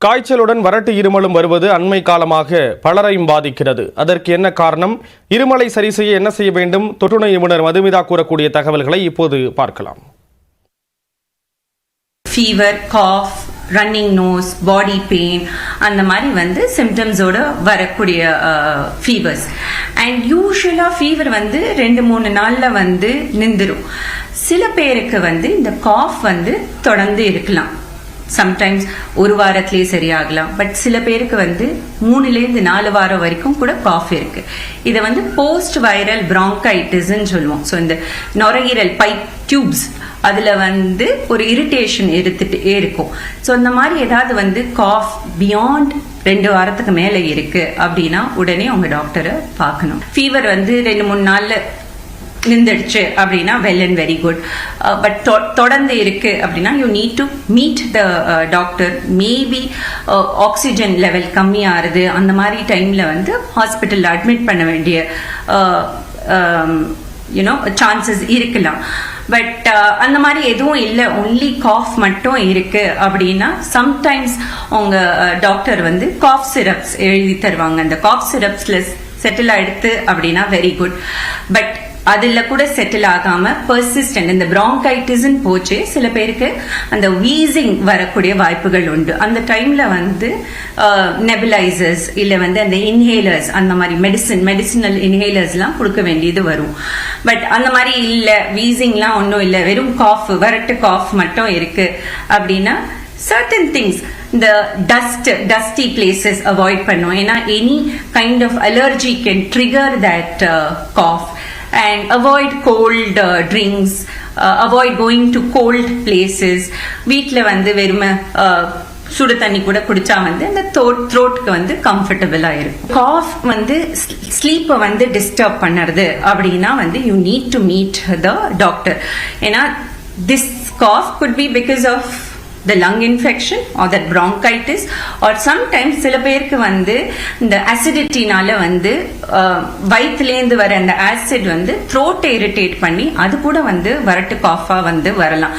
காய்ச்சலுடன் வறட்டு இருமலும் வருவது அண்மை காலமாக பலரையும் பாதிக்கிறது. அதற்கு என்ன காரணம்? இருமலை சரி செய்ய என்ன செய்ய வேண்டும்? தொற்றுநோய் நிபுணர் மதுமிதா கூறக்கூடிய தகவல்களை இப்போது பார்க்கலாம். Fever, cough, running nose, body pain அந்த மாதிரி சிம்டம்ஸோட வரக்கூடிய ஃபீவர்ஸ். அண்ட் யூஸ்வலா ஃபீவர் 2-3 நாள்ல நின்றுடும். சில பேருக்கு இந்த காஃப் தொடர்ந்து இருக்கலாம். சம்டைம்ஸ் ஒரு வாரத்திலேயே சரியாகலாம். பட் சில பேருக்கு 3-4 வாரம் வரைக்கும் கூட காஃப் இருக்கு. இதை போஸ்ட் வைரல் பிராங்கைட்டிஸ்ன்னு சொல்லுவோம். ஸோ இந்த நுரையீரல் பைப் டியூப்ஸ் அதுல ஒரு இரிட்டேஷன் எடுத்துட்டே இருக்கும். ஸோ இந்த மாதிரி ஏதாவது காஃப் பியாண்ட் 2 வாரத்துக்கு மேல இருக்கு அப்படின்னா உடனே உங்க டாக்டரை பார்க்கணும். ஃபீவர் 2-3 நாள்ல நின்றுடுச்சு அப்படின்னா well and very good. But தொடர்ந்து இருக்கு அப்படின்னா you need to meet the doctor. Maybe oxygen level கம்மியாகுது, அந்த மாதிரி டைம்ல ஹாஸ்பிட்டல் அட்மிட் பண்ண வேண்டிய சான்சஸ் இருக்கலாம். பட் அந்த மாதிரி எதுவும் இல்லை, ஒன்லி காஃப் மட்டும் இருக்கு அப்படின்னா சம்டைம்ஸ் உங்க டாக்டர் காஃப் சிரப்ஸ் எழுதி தருவாங்க. அந்த காஃப் சிரப்ஸ்ல செட்டில் ஆயிடுத்து அப்படின்னா வெரி குட். பட் அதுல கூட செட்டில் ஆகாம பர்சிஸ்டன்ட் இந்த பிராங்கைட்டிஸ் போச்சு, சில பேருக்கு அந்த வீசிங் வரக்கூடிய வாய்ப்புகள் உண்டு. அந்த டைம்ல நெபுலைசர்ஸ் இல்ல அந்த இன்ஹேலர்ஸ், அந்த மாதிரி மெடிசினல் இன்ஹேலர்ஸ் எல்லாம் கொடுக்க வேண்டியது வரும். பட் அந்த மாதிரி இல்ல, வீசிங்லாம் ஒன்றும் இல்லை, வெறும் காஃப், வரட்டு காஃப் மட்டும் இருக்கு அப்படின்னா certain things, the dusty places avoid பண்ணும். ஏன்னா any kind of allergy can trigger that cough. And avoid cold drinks, avoid going to cold places. வீட்ல வெறுமை சுடு தண்ணி கூட குடிச்சா அந்த த்ரோட்க்கு கம்ஃபர்டபுளா இருக்கும். காஃப் ஸ்லீப்பை டிஸ்டர்ப் பண்ணுறது அப்படின்னா you need to meet the doctor. ஏன்னா this cough could be because of the lung infection or that bronchitis, or sometimes சில பேருக்கு இந்த அசிடிட்டினால வயிற்றுலேருந்து வர அந்த ஆசிட் த்ரோட்டை இரிட்டேட் பண்ணி அது கூட வரட்டு காஃபா வரலாம்.